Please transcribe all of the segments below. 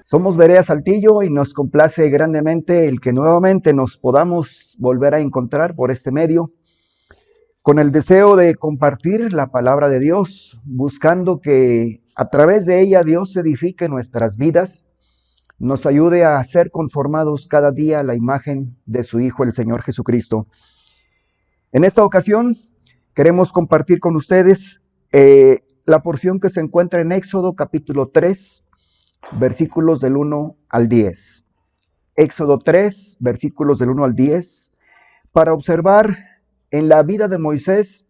Somos Berea Saltillo y nos complace grandemente el que nuevamente nos podamos volver a encontrar por este medio, con el deseo de compartir la palabra de Dios, buscando que a través de ella Dios edifique nuestras vidas, nos ayude a ser conformados cada día a la imagen de su Hijo, el Señor Jesucristo. En esta ocasión queremos compartir con ustedes la porción que se encuentra en Éxodo capítulo 3, versículos del 1 al 10. Éxodo 3, versículos del 1 al 10, para observar en la vida de Moisés,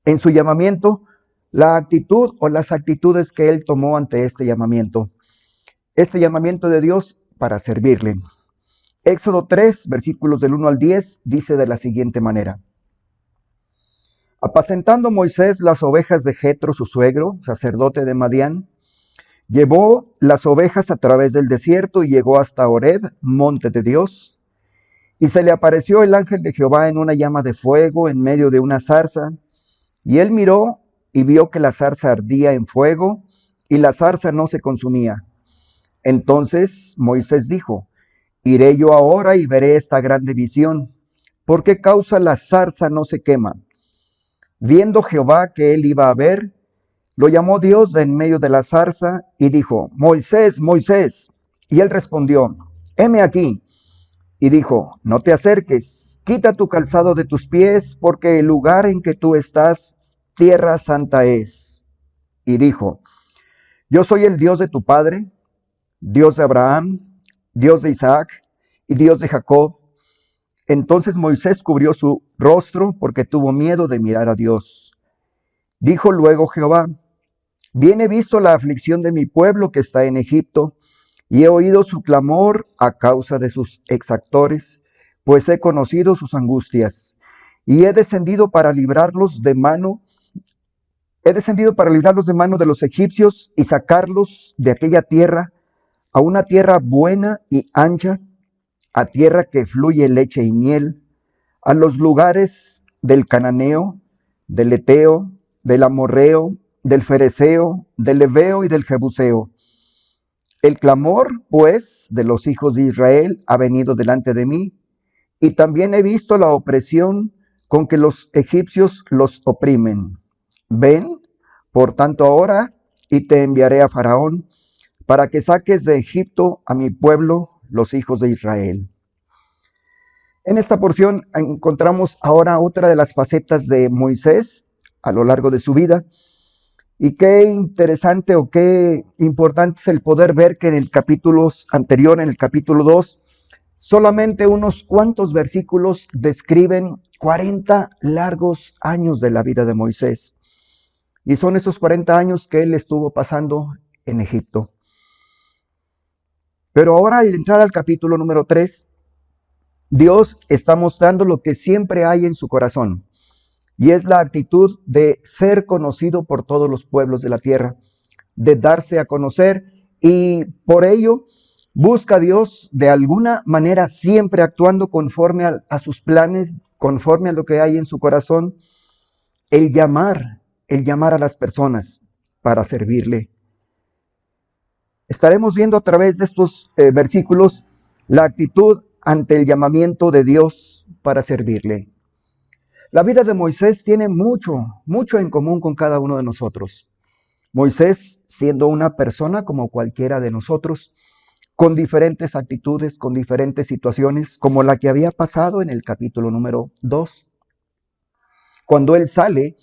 en su llamamiento, la actitud o las actitudes que él tomó ante este llamamiento de Dios para servirle. Éxodo 3, versículos del 1 al 10, dice de la siguiente manera: apacentando Moisés las ovejas de Jetro, su suegro, sacerdote de Madián, llevó las ovejas a través del desierto y llegó hasta Horeb, monte de Dios. Y se le apareció el ángel de Jehová en una llama de fuego en medio de una zarza. Y él miró y vio que la zarza ardía en fuego y la zarza no se consumía. Entonces Moisés dijo: iré yo ahora y veré esta grande visión. ¿Por qué causa la zarza no se quema? Viendo Jehová que él iba a ver, lo llamó Dios de en medio de la zarza y dijo: Moisés, Moisés. Y él respondió: heme aquí. Y dijo: no te acerques, quita tu calzado de tus pies, porque el lugar en que tú estás, tierra santa es. Y dijo: yo soy el Dios de tu padre, Dios de Abraham, Dios de Isaac y Dios de Jacob. Entonces Moisés cubrió su rostro porque tuvo miedo de mirar a Dios. Dijo luego Jehová: bien he visto la aflicción de mi pueblo que está en Egipto, y he oído su clamor a causa de sus exactores, pues he conocido sus angustias, y he descendido para librarlos de mano de los egipcios y sacarlos de aquella tierra a una tierra buena y ancha, a tierra que fluye leche y miel, a los lugares del cananeo, del eteo, del amorreo, del fereceo, del heveo y del jebuseo. El clamor, pues, de los hijos de Israel ha venido delante de mí, y también he visto la opresión con que los egipcios los oprimen. Ven, por tanto, ahora, y te enviaré a Faraón, para que saques de Egipto a mi pueblo, los hijos de Israel. En esta porción encontramos ahora otra de las facetas de Moisés a lo largo de su vida. Y qué interesante o qué importante es el poder ver que en el capítulo anterior, en el capítulo 2, solamente unos cuantos versículos describen 40 largos años de la vida de Moisés. Y son esos 40 años que él estuvo pasando en Egipto. Pero ahora, al entrar al capítulo número 3, Dios está mostrando lo que siempre hay en su corazón. Y es la actitud de ser conocido por todos los pueblos de la tierra, de darse a conocer, y por ello busca a Dios de alguna manera siempre actuando conforme a sus planes, conforme a lo que hay en su corazón, el llamar a las personas para servirle. Estaremos viendo a través de estos versículos la actitud ante el llamamiento de Dios para servirle. La vida de Moisés tiene mucho en común con cada uno de nosotros. Moisés, siendo una persona como cualquiera de nosotros, con diferentes actitudes, con diferentes situaciones, como la que había pasado en el capítulo número 2. Cuando él sale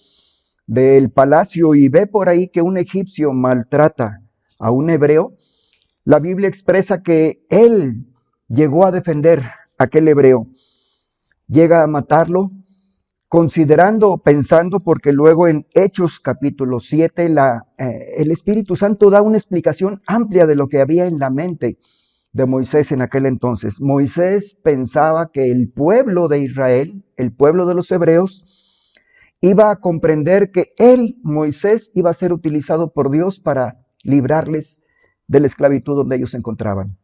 del palacio y ve por ahí que un egipcio maltrata a un hebreo, la Biblia expresa que él llegó a defender a aquel hebreo, llega a matarlo, considerando, pensando, porque luego en Hechos capítulo 7, el Espíritu Santo da una explicación amplia de lo que había en la mente de Moisés en aquel entonces. Moisés pensaba que el pueblo de Israel, el pueblo de los hebreos, iba a comprender que él, Moisés, iba a ser utilizado por Dios para librarles de la esclavitud donde ellos se encontraban.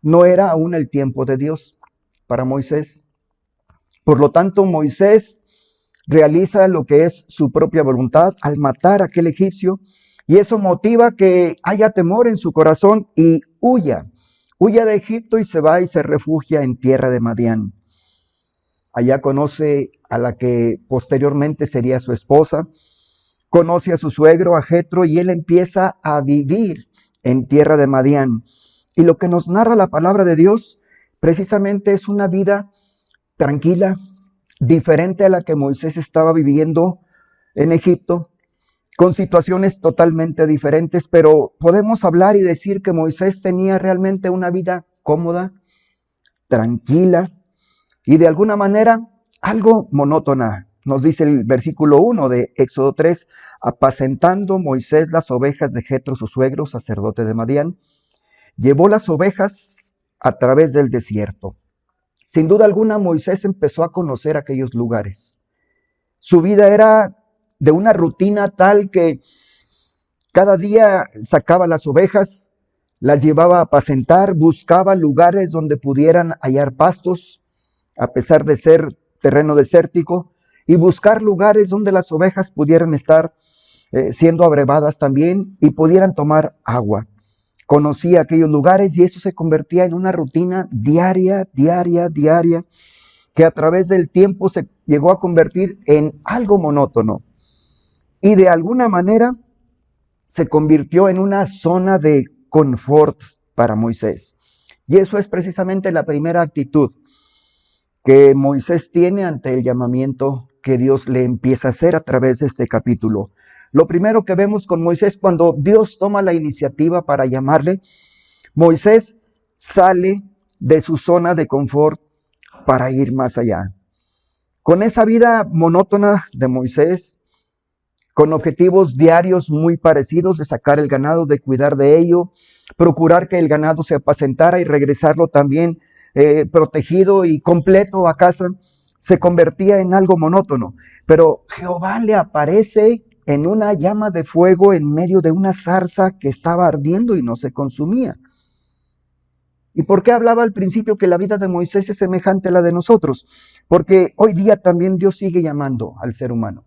No era aún el tiempo de Dios para Moisés. Por lo tanto, Moisés realiza lo que es su propia voluntad al matar a aquel egipcio, y eso motiva que haya temor en su corazón y huya de Egipto y se va y se refugia en tierra de Madián. Allá conoce a la que posteriormente sería su esposa, conoce a su suegro, a Jetro, y él empieza a vivir en tierra de Madián. Y lo que nos narra la palabra de Dios precisamente es una vida tranquila, diferente a la que Moisés estaba viviendo en Egipto, con situaciones totalmente diferentes, pero podemos hablar y decir que Moisés tenía realmente una vida cómoda, tranquila y de alguna manera algo monótona. Nos dice el versículo 1 de Éxodo 3, apacentando Moisés las ovejas de Jetro, su suegro, sacerdote de Madián, llevó las ovejas a través del desierto. Sin duda alguna, Moisés empezó a conocer aquellos lugares. Su vida era de una rutina tal que cada día sacaba las ovejas, las llevaba a apacentar, buscaba lugares donde pudieran hallar pastos, a pesar de ser terreno desértico, y buscar lugares donde las ovejas pudieran estar siendo abrevadas también y pudieran tomar agua. Conocía aquellos lugares y eso se convertía en una rutina diaria, que a través del tiempo se llegó a convertir en algo monótono. Y de alguna manera se convirtió en una zona de confort para Moisés. Y eso es precisamente la primera actitud que Moisés tiene ante el llamamiento que Dios le empieza a hacer a través de este capítulo. Lo primero que vemos con Moisés, cuando Dios toma la iniciativa para llamarle, Moisés sale de su zona de confort para ir más allá. Con esa vida monótona de Moisés, con objetivos diarios muy parecidos de sacar el ganado, de cuidar de ello, procurar que el ganado se apacentara y regresarlo también protegido y completo a casa, se convertía en algo monótono. Pero Jehová le aparece en una llama de fuego en medio de una zarza que estaba ardiendo y no se consumía. ¿Y por qué hablaba al principio que la vida de Moisés es semejante a la de nosotros? Porque hoy día también Dios sigue llamando al ser humano.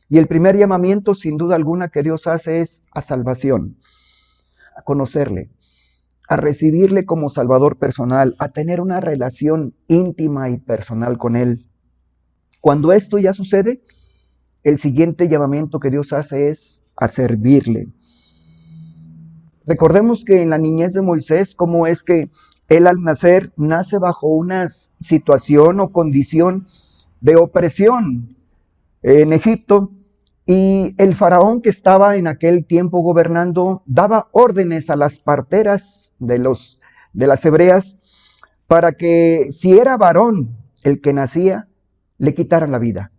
Y el primer llamamiento, sin duda alguna, que Dios hace es a salvación, a conocerle, a recibirle como Salvador personal, a tener una relación íntima y personal con Él. Cuando esto ya sucede, el siguiente llamamiento que Dios hace es a servirle. Recordemos que en la niñez de Moisés, cómo es que él al nacer, nace bajo una situación o condición de opresión en Egipto, y el faraón que estaba en aquel tiempo gobernando daba órdenes a las parteras de las hebreas para que si era varón el que nacía, le quitaran la vida.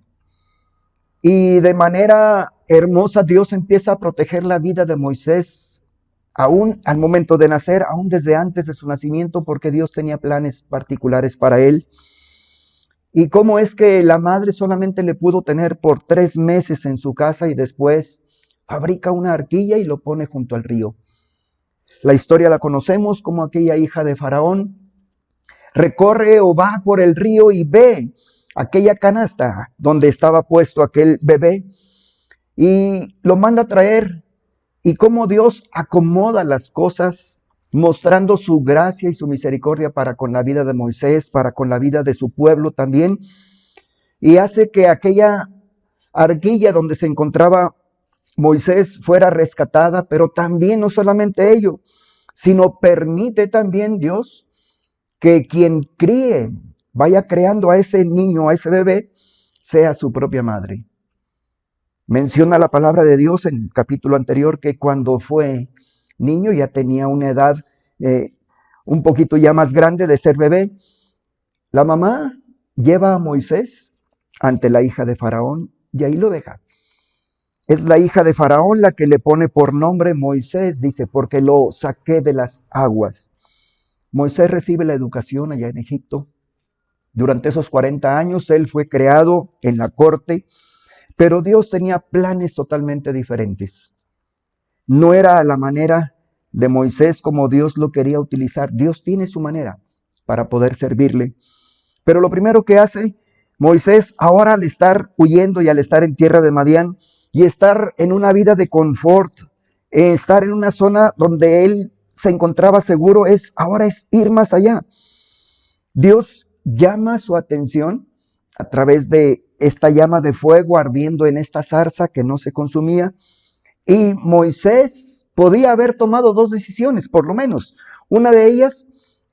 Y de manera hermosa Dios empieza a proteger la vida de Moisés aún al momento de nacer, aún desde antes de su nacimiento, porque Dios tenía planes particulares para él. Y cómo es que la madre solamente le pudo tener por 3 meses en su casa y después fabrica una arquilla y lo pone junto al río. La historia la conocemos como aquella hija de Faraón recorre o va por el río y ve aquella canasta donde estaba puesto aquel bebé y lo manda a traer, y cómo Dios acomoda las cosas mostrando su gracia y su misericordia para con la vida de Moisés, para con la vida de su pueblo también, y hace que aquella arquilla donde se encontraba Moisés fuera rescatada, pero también no solamente ello, sino permite también Dios que quien críe, vaya creando a ese niño, a ese bebé, sea su propia madre. Menciona la palabra de Dios en el capítulo anterior que cuando fue niño ya tenía una edad un poquito ya más grande de ser bebé. La mamá lleva a Moisés ante la hija de Faraón y ahí lo deja. Es la hija de Faraón la que le pone por nombre Moisés, dice, porque lo saqué de las aguas. Moisés recibe la educación allá en Egipto. Durante esos 40 años él fue creado en la corte, pero Dios tenía planes totalmente diferentes. No era a la manera de Moisés como Dios lo quería utilizar. Dios tiene su manera para poder servirle. Pero lo primero que hace Moisés ahora al estar huyendo y al estar en tierra de Madián y estar en una vida de confort, estar en una zona donde él se encontraba seguro, ahora es ir más allá. Dios llama su atención a través de esta llama de fuego ardiendo en esta zarza que no se consumía. Y Moisés podía haber tomado dos decisiones, por lo menos. Una de ellas,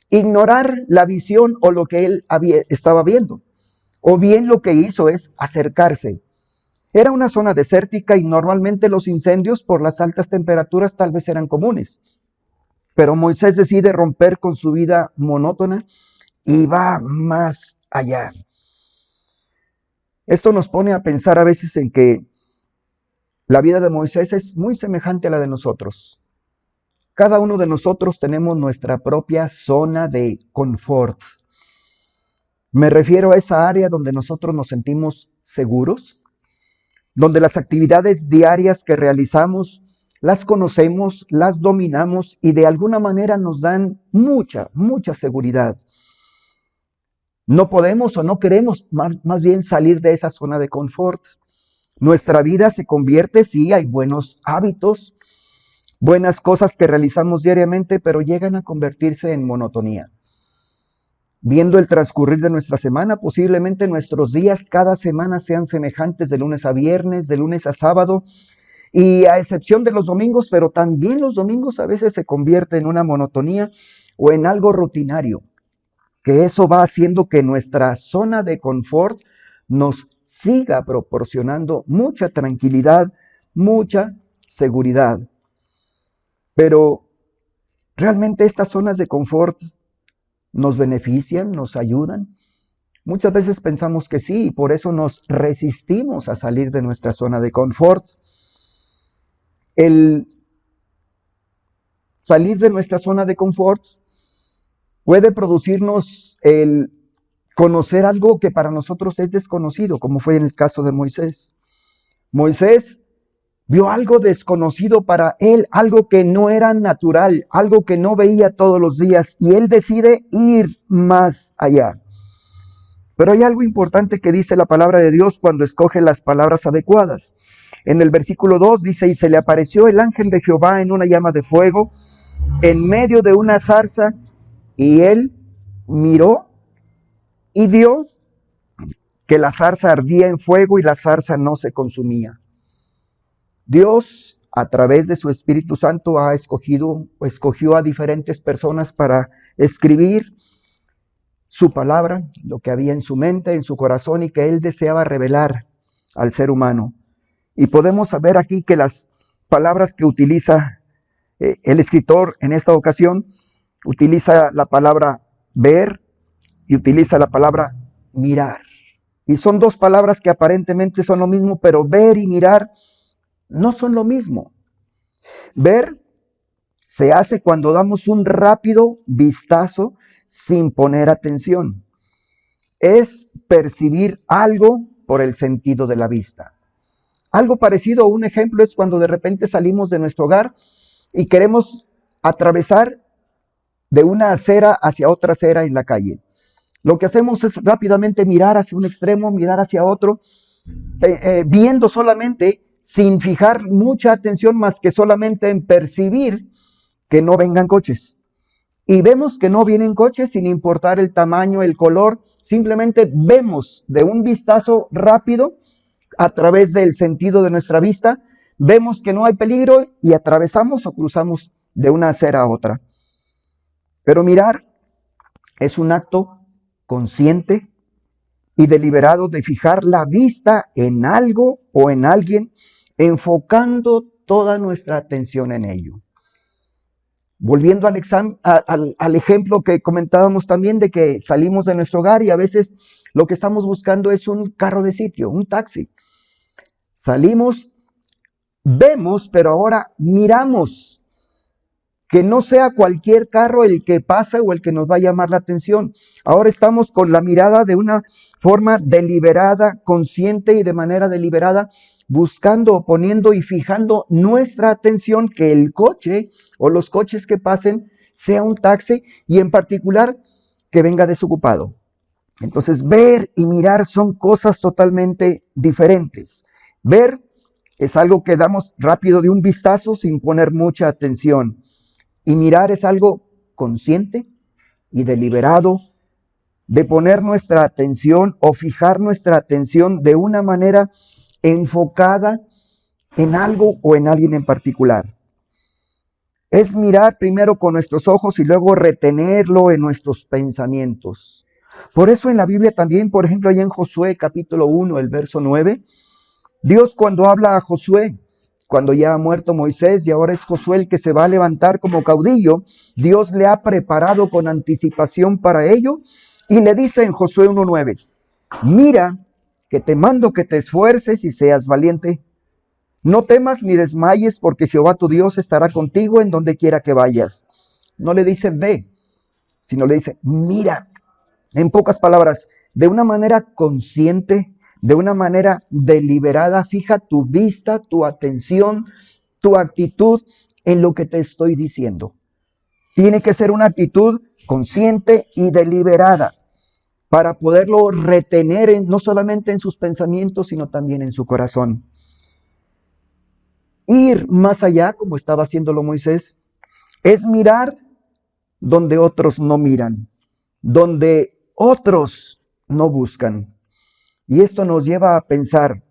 ignorar la visión o lo que él estaba viendo. O bien lo que hizo es acercarse. Era una zona desértica y normalmente los incendios por las altas temperaturas tal vez eran comunes. Pero Moisés decide romper con su vida monótona y va más allá. Esto nos pone a pensar a veces en que la vida de Moisés es muy semejante a la de nosotros. Cada uno de nosotros tenemos nuestra propia zona de confort. Me refiero a esa área donde nosotros nos sentimos seguros, donde las actividades diarias que realizamos las conocemos, las dominamos y de alguna manera nos dan mucha seguridad. No podemos o no queremos más bien salir de esa zona de confort. Nuestra vida se convierte, sí, hay buenos hábitos, buenas cosas que realizamos diariamente, pero llegan a convertirse en monotonía. Viendo el transcurrir de nuestra semana, posiblemente nuestros días cada semana sean semejantes de lunes a viernes, de lunes a sábado, y a excepción de los domingos, pero también los domingos a veces se convierte en una monotonía o en algo rutinario, que eso va haciendo que nuestra zona de confort nos siga proporcionando mucha tranquilidad, mucha seguridad. Pero realmente estas zonas de confort nos benefician, nos ayudan. Muchas veces pensamos que sí, y por eso nos resistimos a salir de nuestra zona de confort. El salir de nuestra zona de confort puede producirnos el conocer algo que para nosotros es desconocido, como fue en el caso de Moisés. Moisés vio algo desconocido para él, algo que no era natural, algo que no veía todos los días, y él decide ir más allá. Pero hay algo importante que dice la palabra de Dios cuando escoge las palabras adecuadas. En el versículo 2 dice, y se le apareció el ángel de Jehová en una llama de fuego, en medio de una zarza, y él miró y vio que la zarza ardía en fuego y la zarza no se consumía. Dios, a través de su Espíritu Santo, escogió a diferentes personas para escribir su palabra, lo que había en su mente, en su corazón y que él deseaba revelar al ser humano. Y podemos saber aquí que las palabras que utiliza el escritor en esta ocasión, utiliza la palabra ver y utiliza la palabra mirar. Y son dos palabras que aparentemente son lo mismo, pero ver y mirar no son lo mismo. Ver se hace cuando damos un rápido vistazo sin poner atención. Es percibir algo por el sentido de la vista. Algo parecido a un ejemplo es cuando de repente salimos de nuestro hogar y queremos atravesar de una acera hacia otra acera en la calle. Lo que hacemos es rápidamente mirar hacia un extremo, mirar hacia otro, viendo solamente, sin fijar mucha atención más que solamente en percibir que no vengan coches. Y vemos que no vienen coches sin importar el tamaño, el color, simplemente vemos de un vistazo rápido a través del sentido de nuestra vista, vemos que no hay peligro y atravesamos o cruzamos de una acera a otra. Pero mirar es un acto consciente y deliberado de fijar la vista en algo o en alguien, enfocando toda nuestra atención en ello. Volviendo al ejemplo que comentábamos también de que salimos de nuestro hogar y a veces lo que estamos buscando es un carro de sitio, un taxi. Salimos, vemos, pero ahora miramos. Que no sea cualquier carro el que pasa o el que nos va a llamar la atención. Ahora estamos con la mirada de una forma deliberada, consciente y de manera deliberada, buscando, poniendo y fijando nuestra atención que el coche o los coches que pasen sea un taxi y en particular que venga desocupado. Entonces, ver y mirar son cosas totalmente diferentes. Ver es algo que damos rápido de un vistazo sin poner mucha atención. Y mirar es algo consciente y deliberado de poner nuestra atención o fijar nuestra atención de una manera enfocada en algo o en alguien en particular. Es mirar primero con nuestros ojos y luego retenerlo en nuestros pensamientos. Por eso en la Biblia también, por ejemplo, allá en Josué capítulo 1, el verso 9, Dios cuando habla a Josué, cuando ya ha muerto Moisés y ahora es Josué el que se va a levantar como caudillo, Dios le ha preparado con anticipación para ello y le dice en Josué 1:9, mira que te mando que te esfuerces y seas valiente. No temas ni desmayes porque Jehová tu Dios estará contigo en donde quiera que vayas. No le dice ve, sino le dice mira. En pocas palabras, de una manera consciente, de una manera deliberada, fija tu vista, tu atención, tu actitud en lo que te estoy diciendo. Tiene que ser una actitud consciente y deliberada para poderlo retener no solamente en sus pensamientos, sino también en su corazón. Ir más allá, como estaba haciéndolo Moisés, es mirar donde otros no miran, donde otros no buscan. Y esto nos lleva a pensar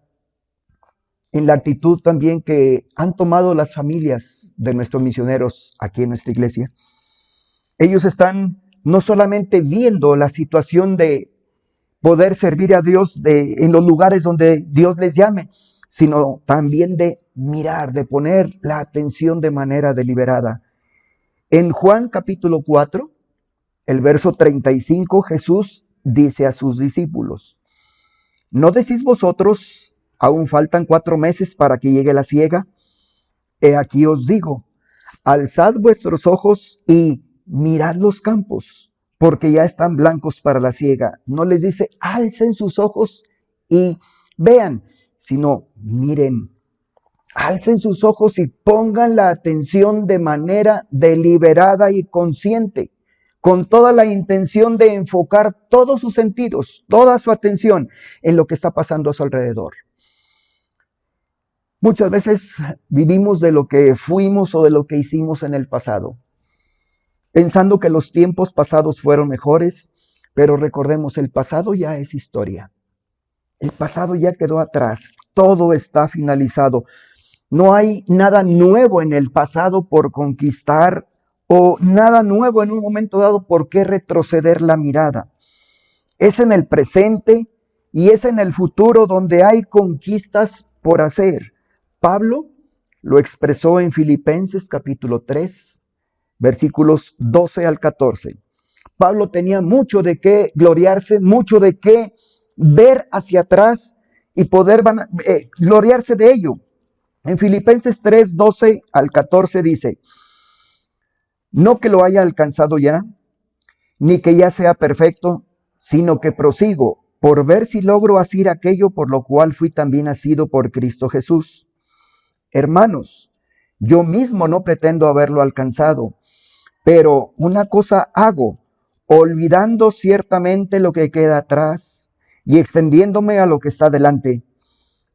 en la actitud también que han tomado las familias de nuestros misioneros aquí en nuestra iglesia. Ellos están no solamente viendo la situación de poder servir a Dios en los lugares donde Dios les llame, sino también de mirar, de poner la atención de manera deliberada. En Juan capítulo 4, el verso 35, Jesús dice a sus discípulos, ¿no decís vosotros, aún faltan 4 meses para que llegue la siega? He aquí os digo, alzad vuestros ojos y mirad los campos, porque ya están blancos para la siega. No les dice, alcen sus ojos y vean, sino miren, alcen sus ojos y pongan la atención de manera deliberada y consciente, con toda la intención de enfocar todos sus sentidos, toda su atención en lo que está pasando a su alrededor. Muchas veces vivimos de lo que fuimos o de lo que hicimos en el pasado, pensando que los tiempos pasados fueron mejores, pero recordemos, el pasado ya es historia. El pasado ya quedó atrás, todo está finalizado. No hay nada nuevo en el pasado por conquistar o nada nuevo en un momento dado por qué retroceder la mirada. Es en el presente y es en el futuro donde hay conquistas por hacer. Pablo lo expresó en Filipenses capítulo 3, versículos 12 al 14. Pablo tenía mucho de qué gloriarse, mucho de qué ver hacia atrás y poder gloriarse de ello. En Filipenses 3, 12 al 14 dice, no que lo haya alcanzado ya, ni que ya sea perfecto, sino que prosigo por ver si logro hacer aquello por lo cual fui también nacido por Cristo Jesús. Hermanos, yo mismo no pretendo haberlo alcanzado, pero una cosa hago, olvidando ciertamente lo que queda atrás y extendiéndome a lo que está delante.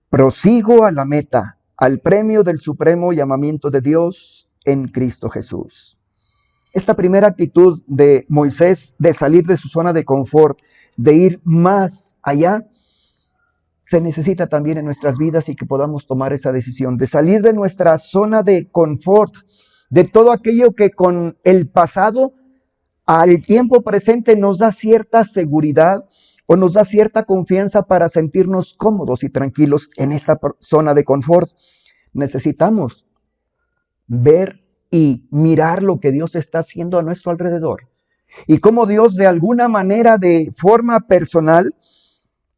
Prosigo a la meta, al premio del supremo llamamiento de Dios en Cristo Jesús. Esta primera actitud de Moisés de salir de su zona de confort, de ir más allá, se necesita también en nuestras vidas y que podamos tomar esa decisión de salir de nuestra zona de confort, de todo aquello que con el pasado al tiempo presente nos da cierta seguridad o nos da cierta confianza para sentirnos cómodos y tranquilos en esta zona de confort. Necesitamos ver y mirar lo que Dios está haciendo a nuestro alrededor y cómo Dios de alguna manera, de forma personal,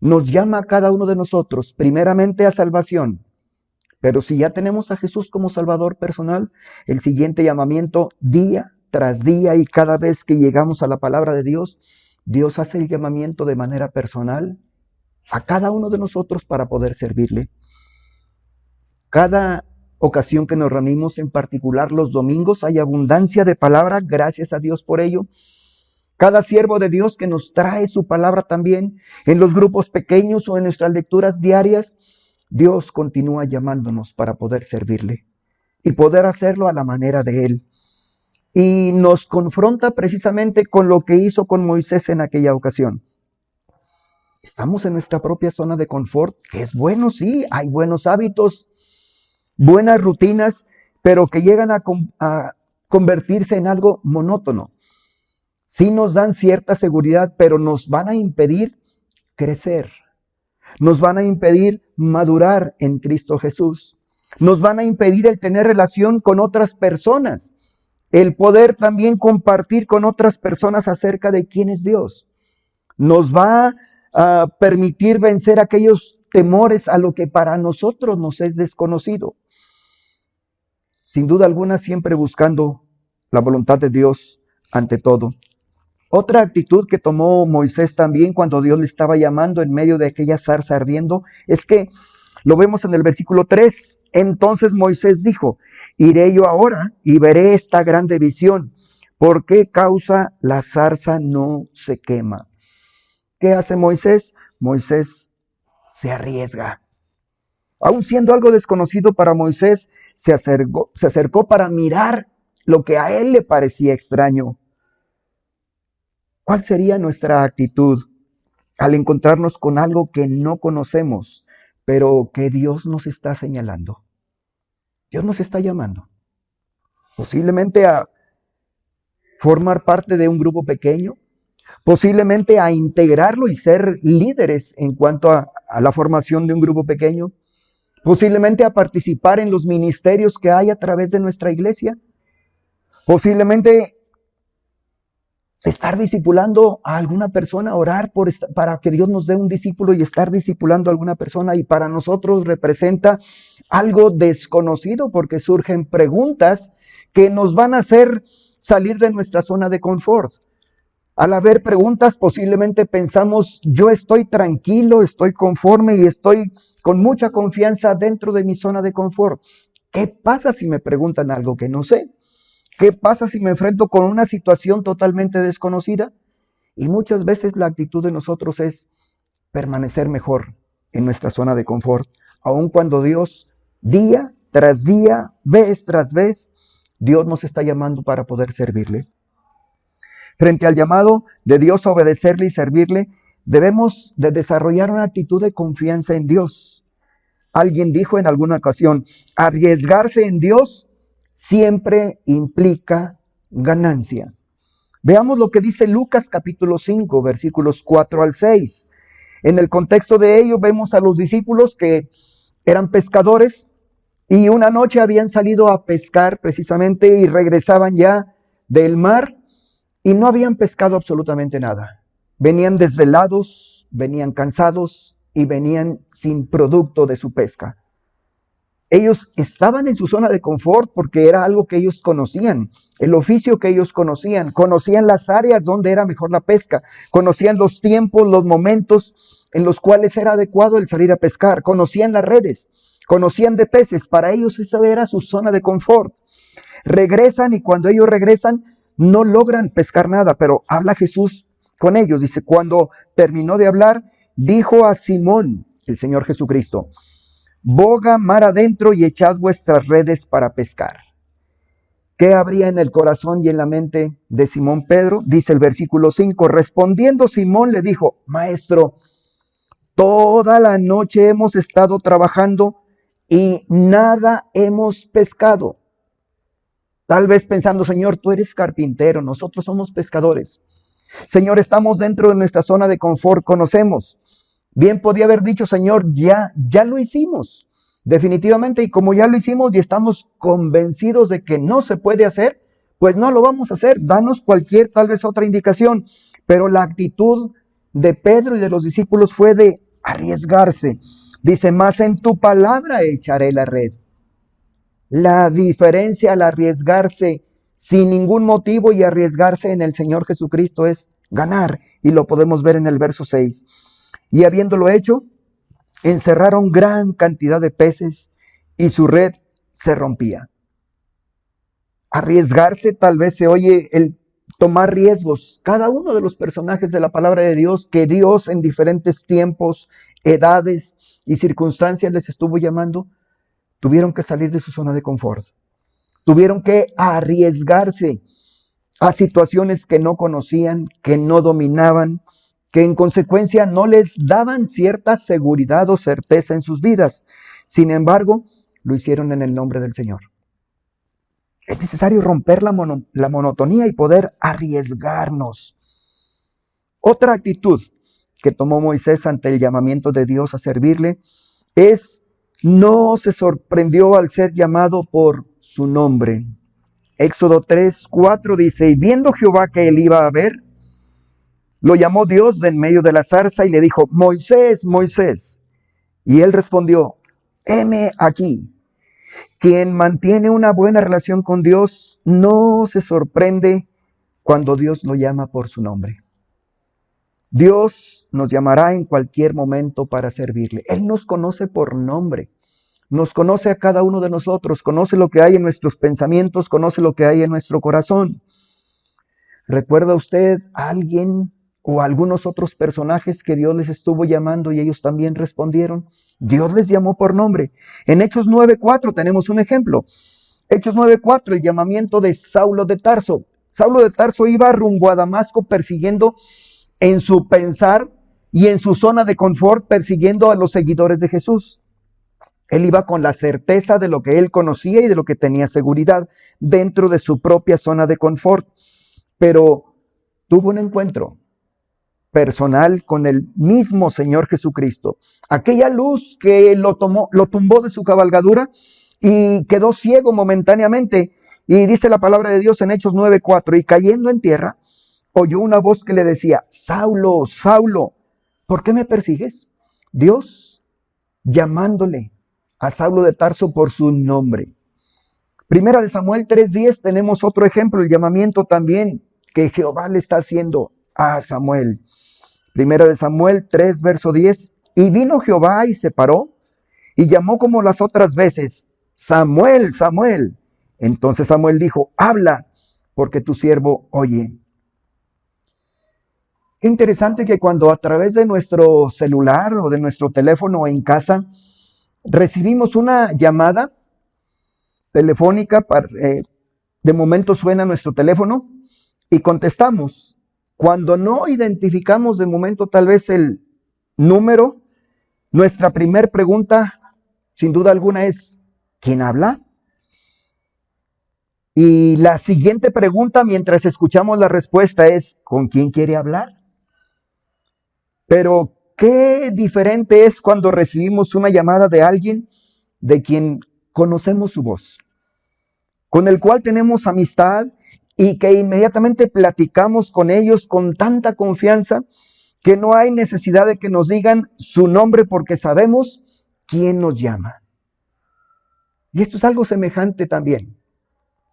nos llama a cada uno de nosotros, primeramente a salvación. Pero si ya tenemos a Jesús como Salvador personal, el siguiente llamamiento día tras día y cada vez que llegamos a la palabra de Dios, Dios hace el llamamiento de manera personal a cada uno de nosotros para poder servirle. Cada ocasión que nos reunimos, en particular los domingos, hay abundancia de palabra, gracias a Dios por ello. Cada siervo de Dios que nos trae su palabra también, en los grupos pequeños o en nuestras lecturas diarias, Dios continúa llamándonos para poder servirle y poder hacerlo a la manera de Él. Y nos confronta precisamente con lo que hizo con Moisés en aquella ocasión. Estamos en nuestra propia zona de confort, que es bueno, sí, hay buenos hábitos, buenas rutinas, pero que llegan a convertirse en algo monótono. Sí nos dan cierta seguridad, pero nos van a impedir crecer. Nos van a impedir madurar en Cristo Jesús. Nos van a impedir el tener relación con otras personas. El poder también compartir con otras personas acerca de quién es Dios. Nos va a permitir vencer aquellos temores a lo que para nosotros nos es desconocido. Sin duda alguna, siempre buscando la voluntad de Dios ante todo. Otra actitud que tomó Moisés también cuando Dios le estaba llamando en medio de aquella zarza ardiendo es que lo vemos en el versículo 3. Entonces Moisés dijo: iré yo ahora y veré esta grande visión. ¿Por qué causa la zarza no se quema? ¿Qué hace Moisés? Moisés se arriesga. Aun siendo algo desconocido para Moisés, se acercó para mirar lo que a él le parecía extraño. ¿Cuál sería nuestra actitud al encontrarnos con algo que no conocemos, pero que Dios nos está señalando? Dios nos está llamando, posiblemente a formar parte de un grupo pequeño, posiblemente a integrarlo y ser líderes en cuanto a la formación de un grupo pequeño, posiblemente a participar en los ministerios que hay a través de nuestra iglesia, posiblemente estar discipulando a alguna persona, orar para que Dios nos dé un discípulo y estar discipulando a alguna persona, y para nosotros representa algo desconocido porque surgen preguntas que nos van a hacer salir de nuestra zona de confort. Al haber preguntas, posiblemente pensamos: yo estoy tranquilo, estoy conforme y estoy con mucha confianza dentro de mi zona de confort. ¿Qué pasa si me preguntan algo que no sé? ¿Qué pasa si me enfrento con una situación totalmente desconocida? Y muchas veces la actitud de nosotros es permanecer mejor en nuestra zona de confort, aun cuando Dios, día tras día, vez tras vez, Dios nos está llamando para poder servirle. Frente al llamado de Dios a obedecerle y servirle, debemos de desarrollar una actitud de confianza en Dios. Alguien dijo en alguna ocasión: arriesgarse en Dios siempre implica ganancia. Veamos lo que dice Lucas capítulo 5, versículos 4 al 6. En el contexto de ello vemos a los discípulos que eran pescadores y una noche habían salido a pescar precisamente y regresaban ya del mar y no habían pescado absolutamente nada. Venían desvelados, venían cansados y venían sin producto de su pesca. Ellos estaban en su zona de confort porque era algo que ellos conocían, el oficio que ellos conocían las áreas donde era mejor la pesca, conocían los tiempos, los momentos en los cuales era adecuado el salir a pescar, conocían las redes, conocían de peces. Para ellos esa era su zona de confort. Regresan y cuando ellos regresan no logran pescar nada, pero habla Jesús con ellos. Dice: cuando terminó de hablar, dijo a Simón, el Señor Jesucristo: boga mar adentro y echad vuestras redes para pescar. ¿Qué habría en el corazón y en la mente de Simón Pedro? Dice el versículo 5, respondiendo Simón le dijo: Maestro, toda la noche hemos estado trabajando y nada hemos pescado. Tal vez pensando, Señor, tú eres carpintero, nosotros somos pescadores. Señor, estamos dentro de nuestra zona de confort, conocemos. Bien podía haber dicho, Señor, ya lo hicimos. Definitivamente, y como ya lo hicimos y estamos convencidos de que no se puede hacer, pues no lo vamos a hacer. Danos cualquier, tal vez otra indicación. Pero la actitud de Pedro y de los discípulos fue de arriesgarse. Dice, más en tu palabra echaré la red. La diferencia al arriesgarse sin ningún motivo y arriesgarse en el Señor Jesucristo es ganar. Y lo podemos ver en el verso 6. Y habiéndolo hecho, encerraron gran cantidad de peces y su red se rompía. Arriesgarse tal vez se oye el tomar riesgos. Cada uno de los personajes de la palabra de Dios que Dios en diferentes tiempos, edades y circunstancias les estuvo llamando, tuvieron que salir de su zona de confort. Tuvieron que arriesgarse a situaciones que no conocían, que no dominaban, que en consecuencia no les daban cierta seguridad o certeza en sus vidas. Sin embargo, lo hicieron en el nombre del Señor. Es necesario romper la monotonía y poder arriesgarnos. Otra actitud que tomó Moisés ante el llamamiento de Dios a servirle es no se sorprendió al ser llamado por su nombre. Éxodo 3:4 dice, y viendo Jehová que él iba a ver, lo llamó Dios de en medio de la zarza y le dijo, Moisés, Moisés. Y él respondió, heme aquí. Quien mantiene una buena relación con Dios no se sorprende cuando Dios lo llama por su nombre. Dios nos llamará en cualquier momento para servirle. Él nos conoce por nombre. Nos conoce a cada uno de nosotros, conoce lo que hay en nuestros pensamientos, conoce lo que hay en nuestro corazón. ¿Recuerda usted a alguien o a algunos otros personajes que Dios les estuvo llamando y ellos también respondieron? Dios les llamó por nombre. En Hechos 9:4 tenemos un ejemplo. Hechos 9:4, el llamamiento de Saulo de Tarso. Saulo de Tarso iba rumbo a Damasco persiguiendo en su pensar y en su zona de confort, persiguiendo a los seguidores de Jesús. Él iba con la certeza de lo que él conocía y de lo que tenía seguridad dentro de su propia zona de confort. Pero tuvo un encuentro personal con el mismo Señor Jesucristo. Aquella luz que lo tumbó de su cabalgadura y quedó ciego momentáneamente. Y dice la palabra de Dios en Hechos 9:4, y cayendo en tierra, oyó una voz que le decía, Saulo, Saulo, ¿por qué me persigues? Dios llamándole a Saulo de Tarso por su nombre. Primera de Samuel 3:10 tenemos otro ejemplo, el llamamiento también que Jehová le está haciendo a Samuel. Primera de Samuel 3, verso 10. Y vino Jehová y se paró y llamó como las otras veces, Samuel, Samuel. Entonces Samuel dijo, habla, porque tu siervo oye. Qué interesante que cuando a través de nuestro celular o de nuestro teléfono en casa recibimos una llamada telefónica, de momento suena nuestro teléfono y contestamos. Cuando no identificamos de momento tal vez el número, nuestra primera pregunta, sin duda alguna, es ¿quién habla? Y la siguiente pregunta, mientras escuchamos la respuesta, es ¿con quién quiere hablar? Pero qué diferente es cuando recibimos una llamada de alguien de quien conocemos su voz, con el cual tenemos amistad y que inmediatamente platicamos con ellos con tanta confianza que no hay necesidad de que nos digan su nombre porque sabemos quién nos llama. Y esto es algo semejante también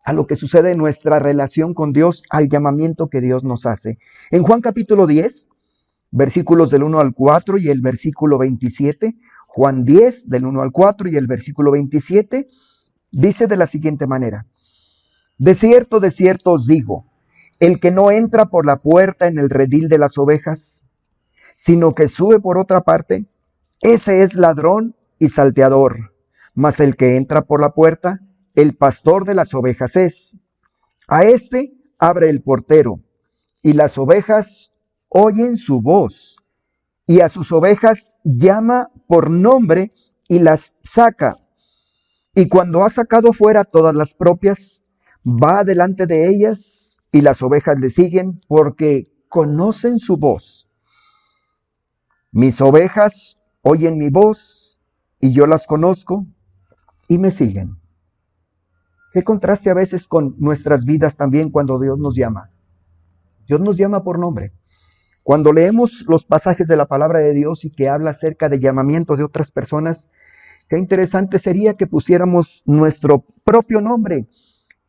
a lo que sucede en nuestra relación con Dios, al llamamiento que Dios nos hace. En Juan capítulo 10, versículos del 1 al 4 y el versículo 27, Juan 10 del 1 al 4 y el versículo 27, dice de la siguiente manera, de cierto os digo, el que no entra por la puerta en el redil de las ovejas, sino que sube por otra parte, ese es ladrón y salteador, mas el que entra por la puerta, el pastor de las ovejas es. A este abre el portero, y las ovejas oyen su voz, y a sus ovejas llama por nombre y las saca. Y cuando ha sacado fuera todas las propias, Va delante de ellas y las ovejas le siguen porque conocen su voz. Mis ovejas oyen mi voz y yo las conozco y me siguen. Qué contraste a veces con nuestras vidas también cuando Dios nos llama. Dios nos llama por nombre. Cuando leemos los pasajes de la palabra de Dios y que habla acerca de llamamiento de otras personas, qué interesante sería que pusiéramos nuestro propio nombre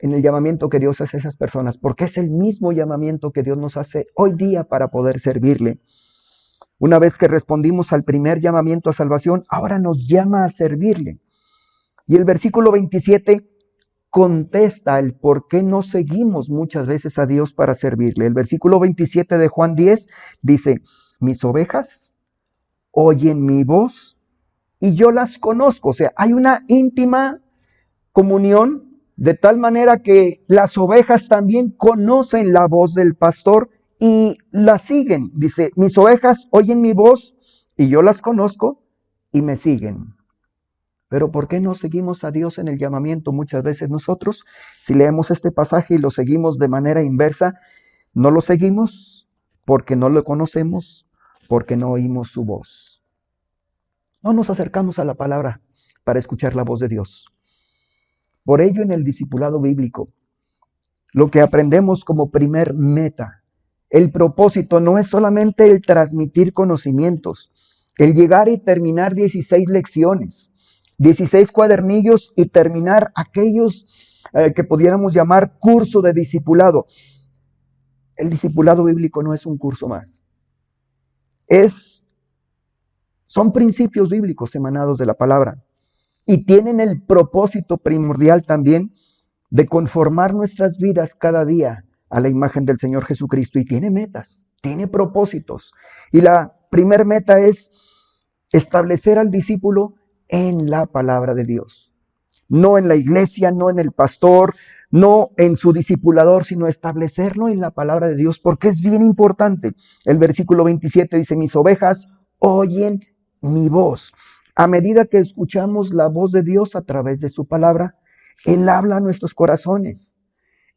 en el llamamiento que Dios hace a esas personas, porque es el mismo llamamiento que Dios nos hace hoy día para poder servirle. Una vez que respondimos al primer llamamiento a salvación, ahora nos llama a servirle. Y el versículo 27 contesta el por qué no seguimos muchas veces a Dios para servirle. El versículo 27 de Juan 10 dice, mis ovejas oyen mi voz y yo las conozco. O sea, hay una íntima comunión de tal manera que las ovejas también conocen la voz del pastor y la siguen. Dice, mis ovejas oyen mi voz y yo las conozco y me siguen. Pero ¿por qué no seguimos a Dios en el llamamiento muchas veces nosotros? Si leemos este pasaje y lo seguimos de manera inversa, no lo seguimos porque no lo conocemos, porque no oímos su voz. No nos acercamos a la palabra para escuchar la voz de Dios. Por ello, en el discipulado bíblico, lo que aprendemos como primer meta, el propósito no es solamente el transmitir conocimientos, el llegar y terminar 16 lecciones, 16 cuadernillos y terminar aquellos que pudiéramos llamar curso de discipulado. El discipulado bíblico no es un curso más. Son principios bíblicos emanados de la palabra y tienen el propósito primordial también de conformar nuestras vidas cada día a la imagen del Señor Jesucristo. Y tiene metas, tiene propósitos. Y la primer meta es establecer al discípulo en la palabra de Dios. No en la iglesia, no en el pastor, no en su discipulador, sino establecerlo en la palabra de Dios, porque es bien importante. El versículo 27 dice, mis ovejas oyen mi voz. A medida que escuchamos la voz de Dios a través de su palabra, Él habla a nuestros corazones.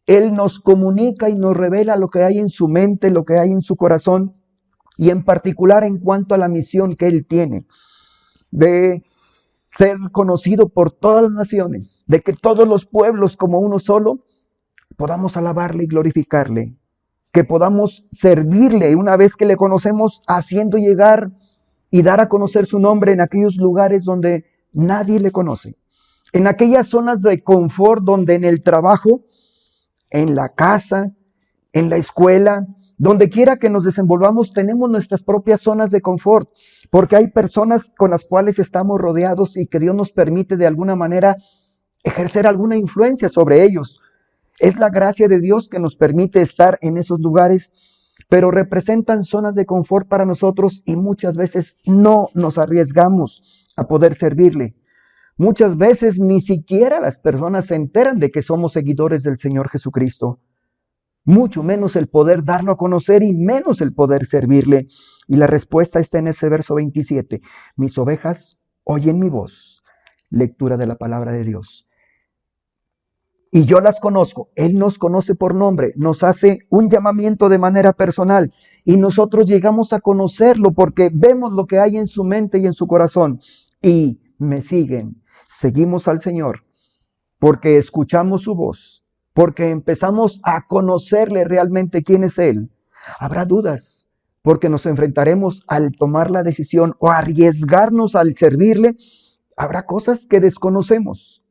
Él nos comunica y nos revela lo que hay en su mente, lo que hay en su corazón, y en particular en cuanto a la misión que Él tiene de ser conocido por todas las naciones, de que todos los pueblos como uno solo podamos alabarle y glorificarle, que podamos servirle una vez que le conocemos, haciendo llegar y dar a conocer su nombre en aquellos lugares donde nadie le conoce, en aquellas zonas de confort donde en el trabajo, en la casa, en la escuela, donde quiera que nos desenvolvamos, tenemos nuestras propias zonas de confort, porque hay personas con las cuales estamos rodeados y que Dios nos permite de alguna manera ejercer alguna influencia sobre ellos. Es la gracia de Dios que nos permite estar en esos lugares, pero representan zonas de confort para nosotros y muchas veces no nos arriesgamos a poder servirle. Muchas veces ni siquiera las personas se enteran de que somos seguidores del Señor Jesucristo. Mucho menos el poder darlo a conocer y menos el poder servirle. Y la respuesta está en ese verso 27. Mis ovejas oyen mi voz. Lectura de la palabra de Dios. Y yo las conozco. Él nos conoce por nombre. Nos hace un llamamiento de manera personal. Y nosotros llegamos a conocerlo porque vemos lo que hay en su mente y en su corazón. Y me siguen. Seguimos al Señor porque escuchamos su voz, porque empezamos a conocerle realmente quién es Él. Habrá dudas, porque nos enfrentaremos al tomar la decisión o arriesgarnos al servirle. Habrá cosas que desconocemos.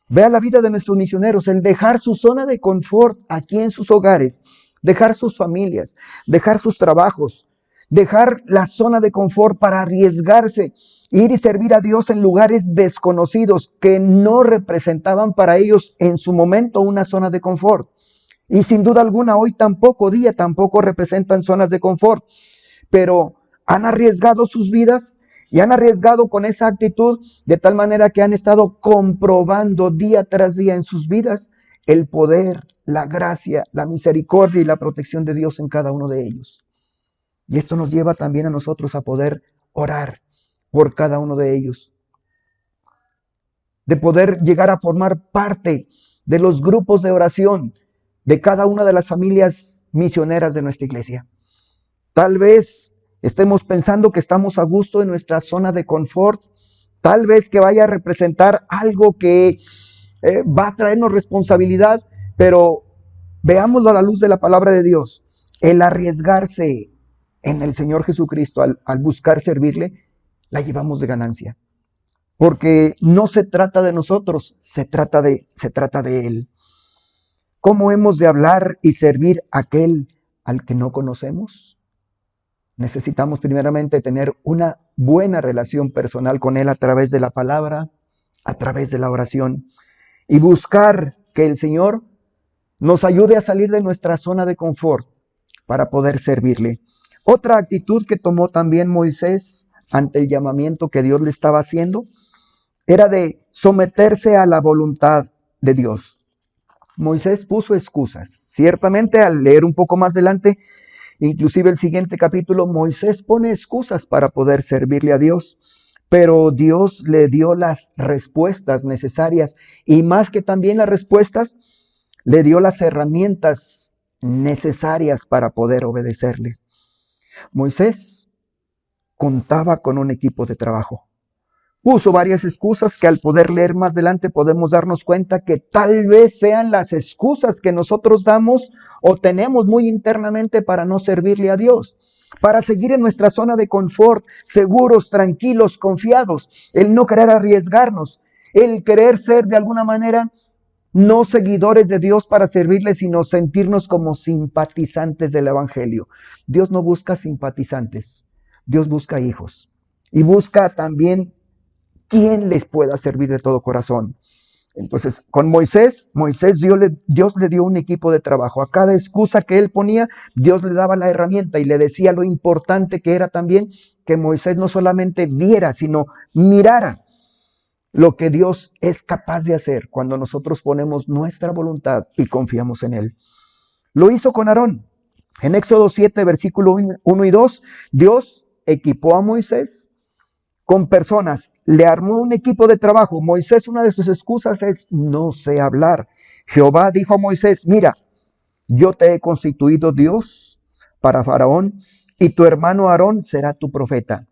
Vea la vida de nuestros misioneros, el dejar su zona de confort aquí en sus hogares, dejar sus familias, dejar sus trabajos, dejar la zona de confort para arriesgarse, ir y servir a Dios en lugares desconocidos que no representaban para ellos en su momento una zona de confort. Y sin duda alguna hoy tampoco representan zonas de confort, pero han arriesgado sus vidas y han arriesgado con esa actitud de tal manera que han estado comprobando día tras día en sus vidas el poder, la gracia, la misericordia y la protección de Dios en cada uno de ellos. Y esto nos lleva también a nosotros a poder orar por cada uno de ellos, de poder llegar a formar parte de los grupos de oración de cada una de las familias misioneras de nuestra iglesia. Tal vez estemos pensando que estamos a gusto en nuestra zona de confort, tal vez que vaya a representar algo que va a traernos responsabilidad, pero veámoslo a la luz de la palabra de Dios. El arriesgarse en el Señor Jesucristo al buscar servirle, la llevamos de ganancia. Porque no se trata de nosotros, se trata de Él. ¿Cómo hemos de hablar y servir a aquel al que no conocemos? Necesitamos primeramente tener una buena relación personal con Él a través de la palabra, a través de la oración, y buscar que el Señor nos ayude a salir de nuestra zona de confort para poder servirle. Otra actitud que tomó también Moisés ante el llamamiento que Dios le estaba haciendo era de someterse a la voluntad de Dios. Moisés puso excusas. Ciertamente, al leer un poco más adelante, inclusive el siguiente capítulo, Moisés pone excusas para poder servirle a Dios, pero Dios le dio las respuestas necesarias y más que también las respuestas, le dio las herramientas necesarias para poder obedecerle. Moisés contaba con un equipo de trabajo. Puso varias excusas que al poder leer más adelante podemos darnos cuenta que tal vez sean las excusas que nosotros damos o tenemos muy internamente para no servirle a Dios, para seguir en nuestra zona de confort, seguros, tranquilos, confiados, el no querer arriesgarnos, el querer ser de alguna manera no seguidores de Dios para servirle, sino sentirnos como simpatizantes del Evangelio. Dios no busca simpatizantes, Dios busca hijos y busca también quien les pueda servir de todo corazón. Entonces, con Moisés Dios le dio un equipo de trabajo. A cada excusa que él ponía, Dios le daba la herramienta y le decía lo importante que era también que Moisés no solamente viera, sino mirara lo que Dios es capaz de hacer cuando nosotros ponemos nuestra voluntad y confiamos en Él. Lo hizo con Aarón. En Éxodo 7, versículo 1 y 2, Dios equipó a Moisés con personas, le armó un equipo de trabajo. Moisés, una de sus excusas es: no sé hablar. Jehová dijo a Moisés: mira, yo te he constituido Dios para Faraón y tu hermano Aarón será tu profeta.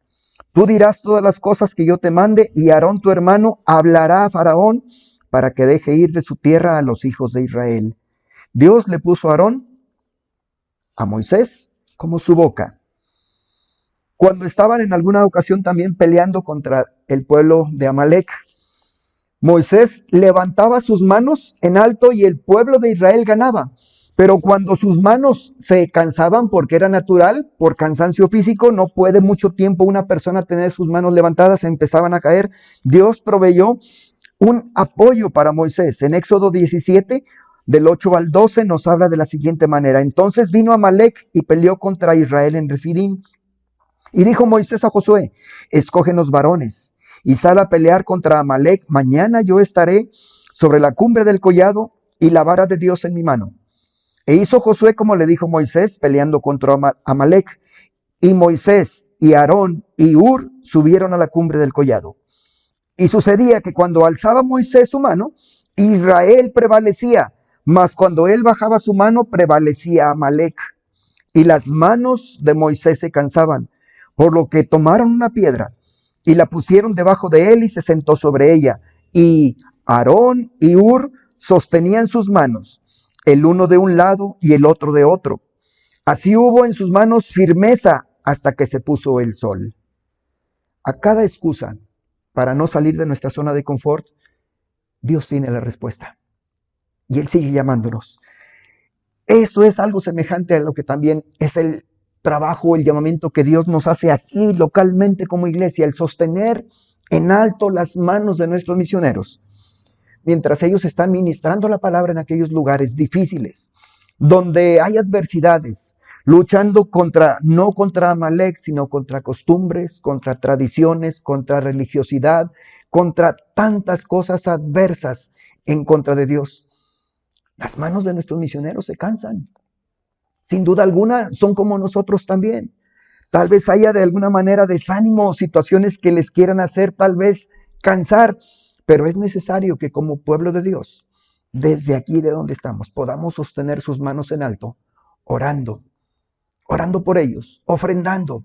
Tú dirás todas las cosas que yo te mande y Aarón tu hermano hablará a Faraón para que deje ir de su tierra a los hijos de Israel. Dios le puso a Aarón, a Moisés, como su boca. Cuando estaban en alguna ocasión también peleando contra el pueblo de Amalec, Moisés levantaba sus manos en alto y el pueblo de Israel ganaba. Pero cuando sus manos se cansaban, porque era natural, por cansancio físico, no puede mucho tiempo una persona tener sus manos levantadas, empezaban a caer. Dios proveyó un apoyo para Moisés. En Éxodo 17, del 8 al 12, nos habla de la siguiente manera: entonces vino Amalec y peleó contra Israel en Refidim. Y dijo Moisés a Josué: escógenos varones y sal a pelear contra Amalec. Mañana yo estaré sobre la cumbre del collado y la vara de Dios en mi mano. E hizo Josué como le dijo Moisés, peleando contra Amalec. Y Moisés y Aarón y Hur subieron a la cumbre del collado. Y sucedía que cuando alzaba Moisés su mano, Israel prevalecía, mas cuando él bajaba su mano, prevalecía Amalec. Y las manos de Moisés se cansaban, por lo que tomaron una piedra y la pusieron debajo de él y se sentó sobre ella. Y Aarón y Hur sostenían sus manos, el uno de un lado y el otro de otro. Así hubo en sus manos firmeza hasta que se puso el sol. A cada excusa para no salir de nuestra zona de confort, Dios tiene la respuesta. Y Él sigue llamándonos. Esto es algo semejante a lo que también es el trabajo, el llamamiento que Dios nos hace aquí localmente como iglesia, el sostener en alto las manos de nuestros misioneros, mientras ellos están ministrando la palabra en aquellos lugares difíciles, donde hay adversidades, luchando no contra Amalec, sino contra costumbres, contra tradiciones, contra religiosidad, contra tantas cosas adversas en contra de Dios. Las manos de nuestros misioneros se cansan. Sin duda alguna, son como nosotros también. Tal vez haya de alguna manera desánimo o situaciones que les quieran hacer tal vez cansar, pero es necesario que como pueblo de Dios desde aquí de donde estamos, podamos sostener sus manos en alto, orando, orando por ellos, ofrendando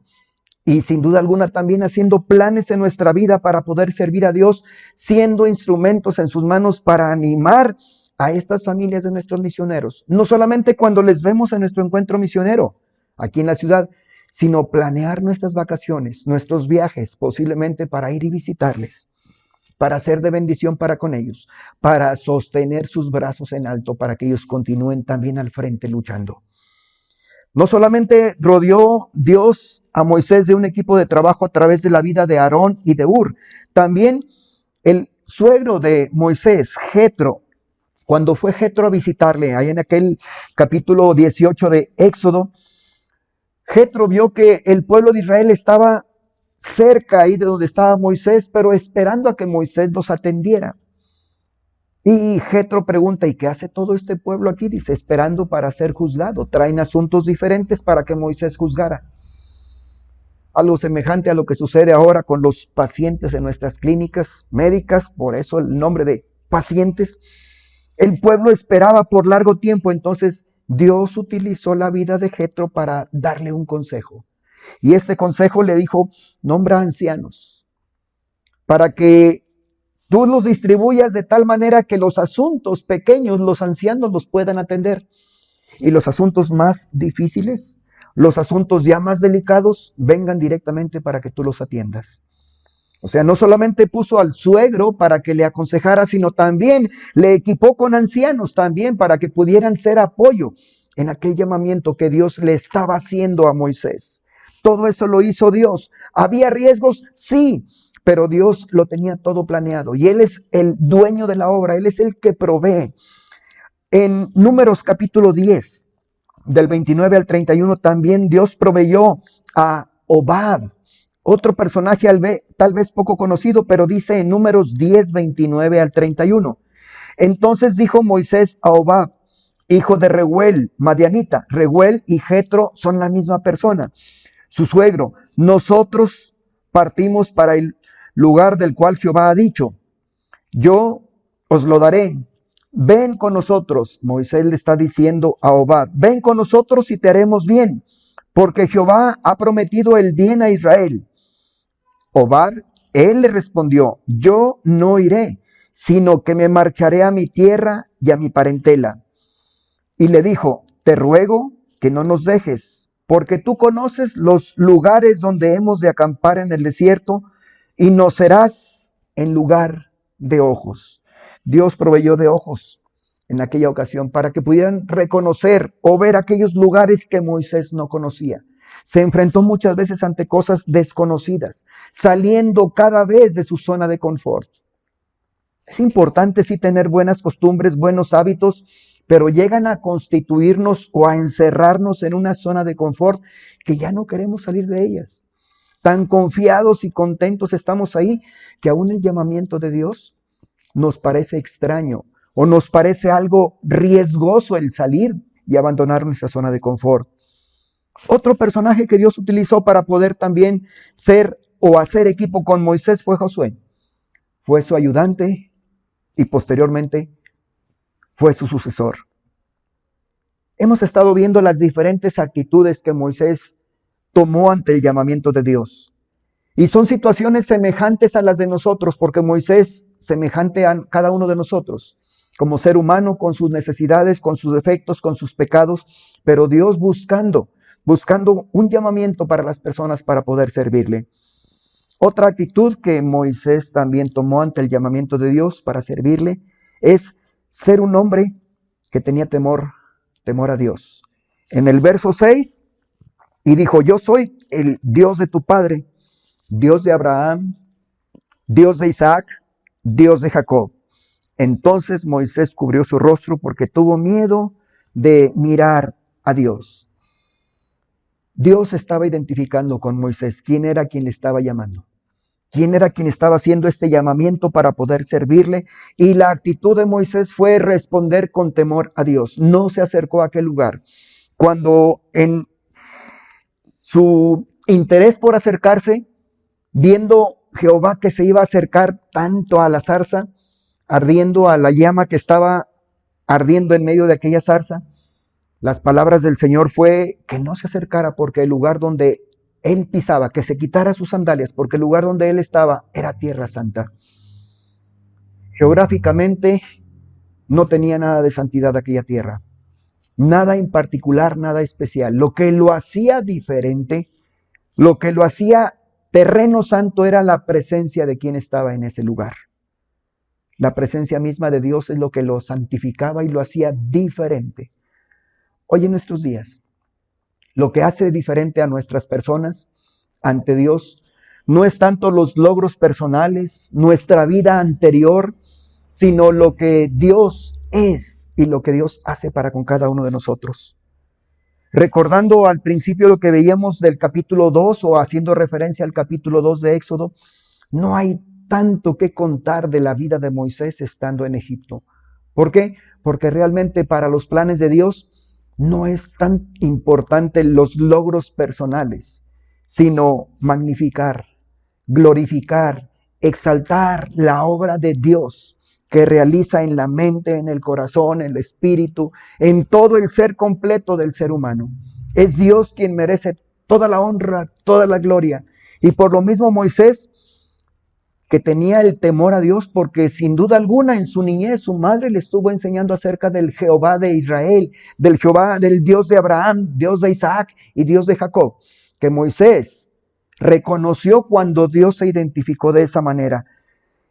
y sin duda alguna también haciendo planes en nuestra vida para poder servir a Dios, siendo instrumentos en sus manos para animar a estas familias de nuestros misioneros. No solamente cuando les vemos en nuestro encuentro misionero aquí en la ciudad, sino planear nuestras vacaciones, nuestros viajes, posiblemente para ir y visitarles, para ser de bendición para con ellos, para sostener sus brazos en alto, para que ellos continúen también al frente luchando. No solamente rodeó Dios a Moisés de un equipo de trabajo a través de la vida de Aarón y de Hur, también el suegro de Moisés, Jetro, cuando fue Jetro a visitarle, ahí en aquel capítulo 18 de Éxodo, Jetro vio que el pueblo de Israel estaba cerca ahí de donde estaba Moisés, pero esperando a que Moisés los atendiera. Y Jetro pregunta, ¿y qué hace todo este pueblo aquí? Dice, esperando para ser juzgado. Traen asuntos diferentes para que Moisés juzgara. Algo semejante a lo que sucede ahora con los pacientes en nuestras clínicas médicas, por eso el nombre de pacientes. El pueblo esperaba por largo tiempo, entonces Dios utilizó la vida de Jetro para darle un consejo. Y ese consejo le dijo, nombra ancianos, para que tú los distribuyas de tal manera que los asuntos pequeños, los ancianos los puedan atender. Y los asuntos más difíciles, los asuntos ya más delicados, vengan directamente para que tú los atiendas. O sea, no solamente puso al suegro para que le aconsejara, sino también le equipó con ancianos también para que pudieran ser apoyo en aquel llamamiento que Dios le estaba haciendo a Moisés. Todo eso lo hizo Dios. ¿Había riesgos? Sí, pero Dios lo tenía todo planeado y Él es el dueño de la obra, Él es el que provee. En Números capítulo 10, del 29 al 31, también Dios proveyó a Hobab, otro personaje tal vez poco conocido, pero dice en Números 10, 29 al 31. Entonces dijo Moisés a Hobab, hijo de Reuel, madianita. Reuel y Jetro son la misma persona. Su suegro, nosotros partimos para el lugar del cual Jehová ha dicho, yo os lo daré. Ven con nosotros. Moisés le está diciendo a Hobab, ven con nosotros y te haremos bien, porque Jehová ha prometido el bien a Israel. Hobab, él le respondió, yo no iré, sino que me marcharé a mi tierra y a mi parentela. Y le dijo, te ruego que no nos dejes, porque tú conoces los lugares donde hemos de acampar en el desierto, y nos serás en lugar de ojos. Dios proveyó de ojos en aquella ocasión para que pudieran reconocer o ver aquellos lugares que Moisés no conocía. Se enfrentó muchas veces ante cosas desconocidas, saliendo cada vez de su zona de confort. Es importante sí tener buenas costumbres, buenos hábitos, pero llegan a constituirnos o a encerrarnos en una zona de confort que ya no queremos salir de ellas. Tan confiados y contentos estamos ahí que aún el llamamiento de Dios nos parece extraño o nos parece algo riesgoso el salir y abandonar nuestra zona de confort. Otro personaje que Dios utilizó para poder también ser o hacer equipo con Moisés fue Josué. Fue su ayudante y posteriormente fue su sucesor. Hemos estado viendo las diferentes actitudes que Moisés tomó ante el llamamiento de Dios. Y son situaciones semejantes a las de nosotros, porque Moisés, semejante a cada uno de nosotros, como ser humano, con sus necesidades, con sus defectos, con sus pecados, pero Dios buscando un llamamiento para las personas para poder servirle. Otra actitud que Moisés también tomó ante el llamamiento de Dios para servirle es ser un hombre que tenía temor a Dios. En el verso 6, y dijo, yo soy el Dios de tu padre, Dios de Abraham, Dios de Isaac, Dios de Jacob. Entonces Moisés cubrió su rostro porque tuvo miedo de mirar a Dios. Dios estaba identificando con Moisés quién era quien le estaba llamando, quién era quien estaba haciendo este llamamiento para poder servirle, y la actitud de Moisés fue responder con temor a Dios. No se acercó a aquel lugar. Cuando en su interés por acercarse, viendo Jehová que se iba a acercar tanto a la zarza, ardiendo, a la llama que estaba ardiendo en medio de aquella zarza, las palabras del Señor fue que no se acercara porque el lugar donde él pisaba, que se quitara sus sandalias, porque el lugar donde él estaba era tierra santa. Geográficamente no tenía nada de santidad aquella tierra, nada en particular, nada especial. Lo que lo hacía diferente, lo que lo hacía terreno santo era la presencia de quien estaba en ese lugar. La presencia misma de Dios es lo que lo santificaba y lo hacía diferente. Hoy en nuestros días, lo que hace diferente a nuestras personas ante Dios no es tanto los logros personales, nuestra vida anterior, sino lo que Dios es y lo que Dios hace para con cada uno de nosotros. Recordando al principio lo que veíamos del capítulo 2 o haciendo referencia al capítulo 2 de Éxodo, no hay tanto que contar de la vida de Moisés estando en Egipto. ¿Por qué? Porque realmente para los planes de Dios no es tan importante los logros personales, sino magnificar, glorificar, exaltar la obra de Dios que realiza en la mente, en el corazón, en el espíritu, en todo el ser completo del ser humano. Es Dios quien merece toda la honra, toda la gloria. Y por lo mismo Moisés, que tenía el temor a Dios, porque sin duda alguna en su niñez su madre le estuvo enseñando acerca del Jehová de Israel, del Jehová, del Dios de Abraham, Dios de Isaac y Dios de Jacob, que Moisés reconoció cuando Dios se identificó de esa manera.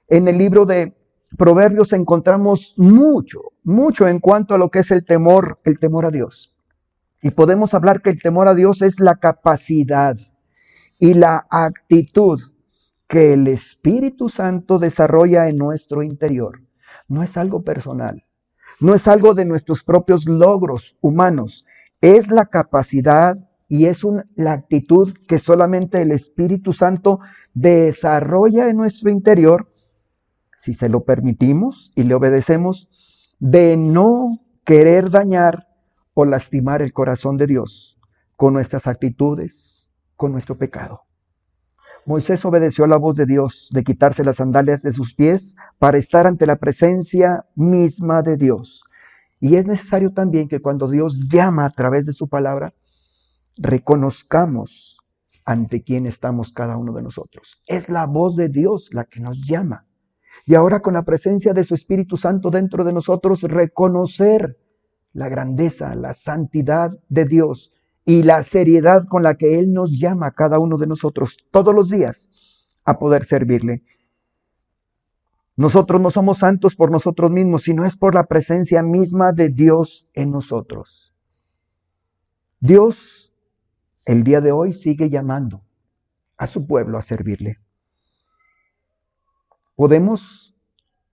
En el libro de Proverbios encontramos mucho en cuanto a lo que es el temor a Dios. Y podemos hablar que el temor a Dios es la capacidad y la actitud que el Espíritu Santo desarrolla en nuestro interior. No es algo personal, no es algo de nuestros propios logros humanos, es la capacidad y es la actitud que solamente el Espíritu Santo desarrolla en nuestro interior, si se lo permitimos y le obedecemos, de no querer dañar o lastimar el corazón de Dios con nuestras actitudes, con nuestro pecado. Moisés obedeció a la voz de Dios de quitarse las sandalias de sus pies para estar ante la presencia misma de Dios. Y es necesario también que cuando Dios llama a través de su palabra, reconozcamos ante quién estamos cada uno de nosotros. Es la voz de Dios la que nos llama. Y ahora con la presencia de su Espíritu Santo dentro de nosotros, reconocer la grandeza, la santidad de Dios y la seriedad con la que Él nos llama a cada uno de nosotros todos los días a poder servirle. Nosotros no somos santos por nosotros mismos, sino es por la presencia misma de Dios en nosotros. Dios, el día de hoy, sigue llamando a su pueblo a servirle. Podemos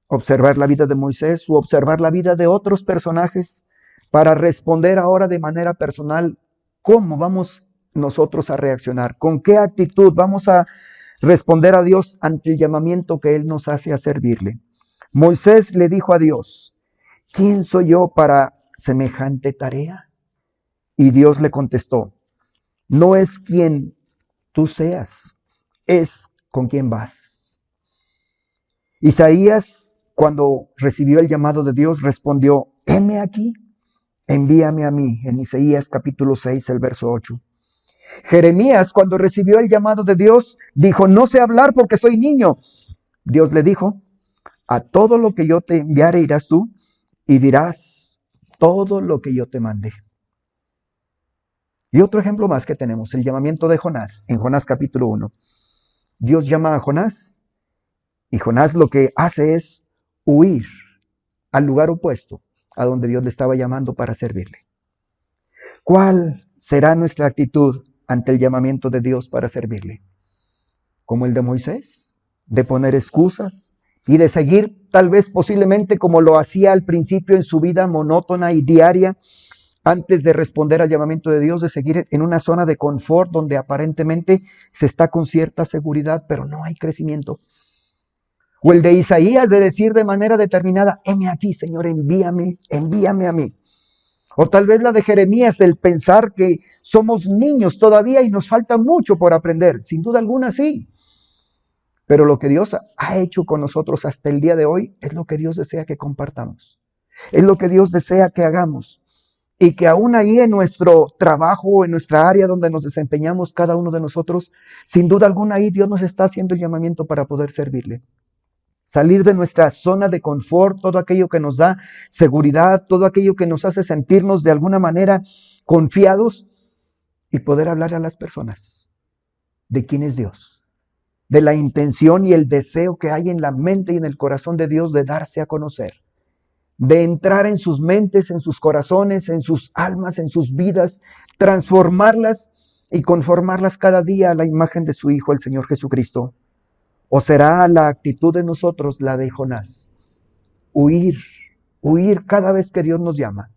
observar la vida de Moisés o observar la vida de otros personajes para responder ahora de manera personal cómo vamos nosotros a reaccionar, con qué actitud vamos a responder a Dios ante el llamamiento que Él nos hace a servirle. Moisés le dijo a Dios, ¿quién soy yo para semejante tarea? Y Dios le contestó, no es quien tú seas, es con quien vas. Isaías, cuando recibió el llamado de Dios, respondió, heme aquí, envíame a mí, en Isaías capítulo 6, el verso 8. Jeremías, cuando recibió el llamado de Dios, dijo, no sé hablar porque soy niño. Dios le dijo, a todo lo que yo te enviare irás tú y dirás todo lo que yo te mandé. Y otro ejemplo más que tenemos, el llamamiento de Jonás, en Jonás capítulo 1. Dios llama a Jonás y Jonás lo que hace es huir al lugar opuesto a donde Dios le estaba llamando para servirle. ¿Cuál será nuestra actitud ante el llamamiento de Dios para servirle? ¿Como el de Moisés? ¿De poner excusas y de seguir tal vez posiblemente como lo hacía al principio en su vida monótona y diaria, antes de responder al llamamiento de Dios, de seguir en una zona de confort donde aparentemente se está con cierta seguridad, pero no hay crecimiento? O el de Isaías de decir de manera determinada, heme aquí, Señor, envíame a mí. O tal vez la de Jeremías, el pensar que somos niños todavía y nos falta mucho por aprender. Sin duda alguna sí. Pero lo que Dios ha hecho con nosotros hasta el día de hoy es lo que Dios desea que compartamos. Es lo que Dios desea que hagamos. Y que aún ahí en nuestro trabajo, en nuestra área donde nos desempeñamos cada uno de nosotros, sin duda alguna ahí Dios nos está haciendo el llamamiento para poder servirle. Salir de nuestra zona de confort, todo aquello que nos da seguridad, todo aquello que nos hace sentirnos de alguna manera confiados y poder hablar a las personas de quién es Dios, de la intención y el deseo que hay en la mente y en el corazón de Dios de darse a conocer, de entrar en sus mentes, en sus corazones, en sus almas, en sus vidas, transformarlas y conformarlas cada día a la imagen de su Hijo, el Señor Jesucristo. ¿O será la actitud de nosotros la de Jonás? Huir cada vez que Dios nos llama,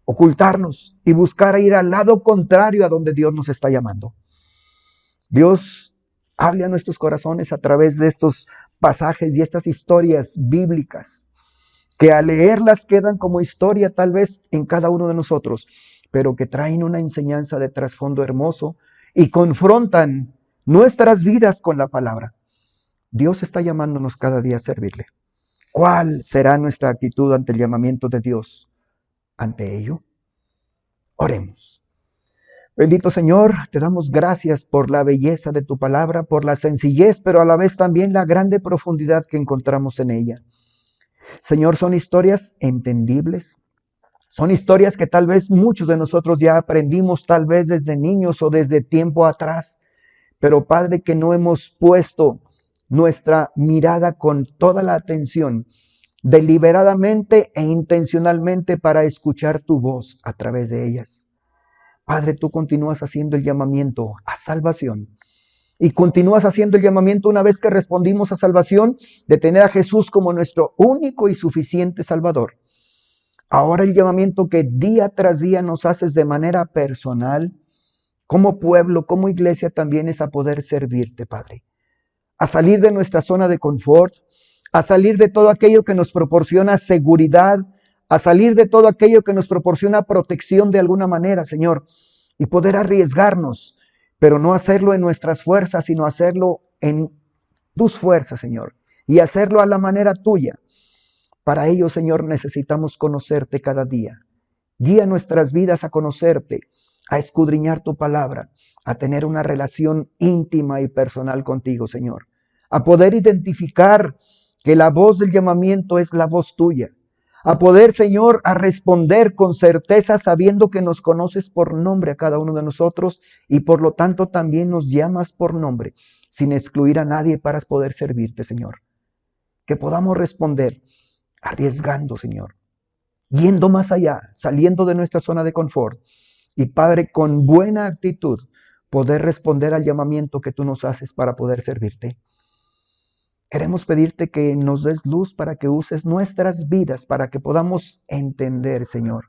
ocultarnos y buscar ir al lado contrario a donde Dios nos está llamando. Dios hable a nuestros corazones a través de estos pasajes y estas historias bíblicas, que al leerlas quedan como historia tal vez en cada uno de nosotros, pero que traen una enseñanza de trasfondo hermoso y confrontan nuestras vidas con la palabra. Dios está llamándonos cada día a servirle. ¿Cuál será nuestra actitud ante el llamamiento de Dios? Ante ello, oremos. Bendito Señor, te damos gracias por la belleza de tu palabra, por la sencillez, pero a la vez también la grande profundidad que encontramos en ella. Señor, son historias entendibles, son historias que tal vez muchos de nosotros ya aprendimos, tal vez desde niños o desde tiempo atrás, pero Padre, que no hemos puesto nuestra mirada con toda la atención, deliberadamente e intencionalmente para escuchar tu voz a través de ellas. Padre, tú continúas haciendo el llamamiento a salvación y continúas haciendo el llamamiento una vez que respondimos a salvación de tener a Jesús como nuestro único y suficiente Salvador. Ahora el llamamiento que día tras día nos haces de manera personal, como pueblo, como iglesia también es a poder servirte, Padre. A salir de nuestra zona de confort, a salir de todo aquello que nos proporciona seguridad, a salir de todo aquello que nos proporciona protección de alguna manera, Señor, y poder arriesgarnos, pero no hacerlo en nuestras fuerzas, sino hacerlo en tus fuerzas, Señor, y hacerlo a la manera tuya. Para ello, Señor, necesitamos conocerte cada día. Guía nuestras vidas a conocerte, a escudriñar tu palabra, a tener una relación íntima y personal contigo, Señor, a poder identificar que la voz del llamamiento es la voz tuya, a poder, Señor, a responder con certeza sabiendo que nos conoces por nombre a cada uno de nosotros y por lo tanto también nos llamas por nombre, sin excluir a nadie para poder servirte, Señor. Que podamos responder arriesgando, Señor, yendo más allá, saliendo de nuestra zona de confort y, Padre, con buena actitud, poder responder al llamamiento que tú nos haces para poder servirte. Queremos pedirte que nos des luz para que uses nuestras vidas, para que podamos entender, Señor,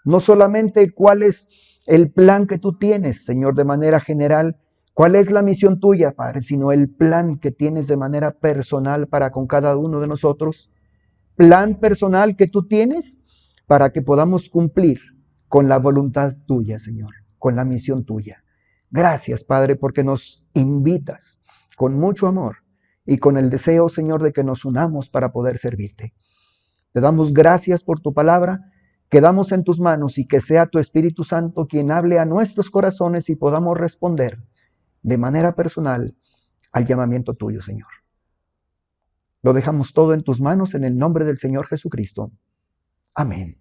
no solamente cuál es el plan que tú tienes, Señor, de manera general, cuál es la misión tuya, Padre, sino el plan que tienes de manera personal para con cada uno de nosotros. Plan personal que tú tienes para que podamos cumplir con la voluntad tuya, Señor, con la misión tuya. Gracias, Padre, porque nos invitas con mucho amor y con el deseo, Señor, de que nos unamos para poder servirte. Te damos gracias por tu palabra, quedamos en tus manos y que sea tu Espíritu Santo quien hable a nuestros corazones y podamos responder de manera personal al llamamiento tuyo, Señor. Lo dejamos todo en tus manos en el nombre del Señor Jesucristo. Amén.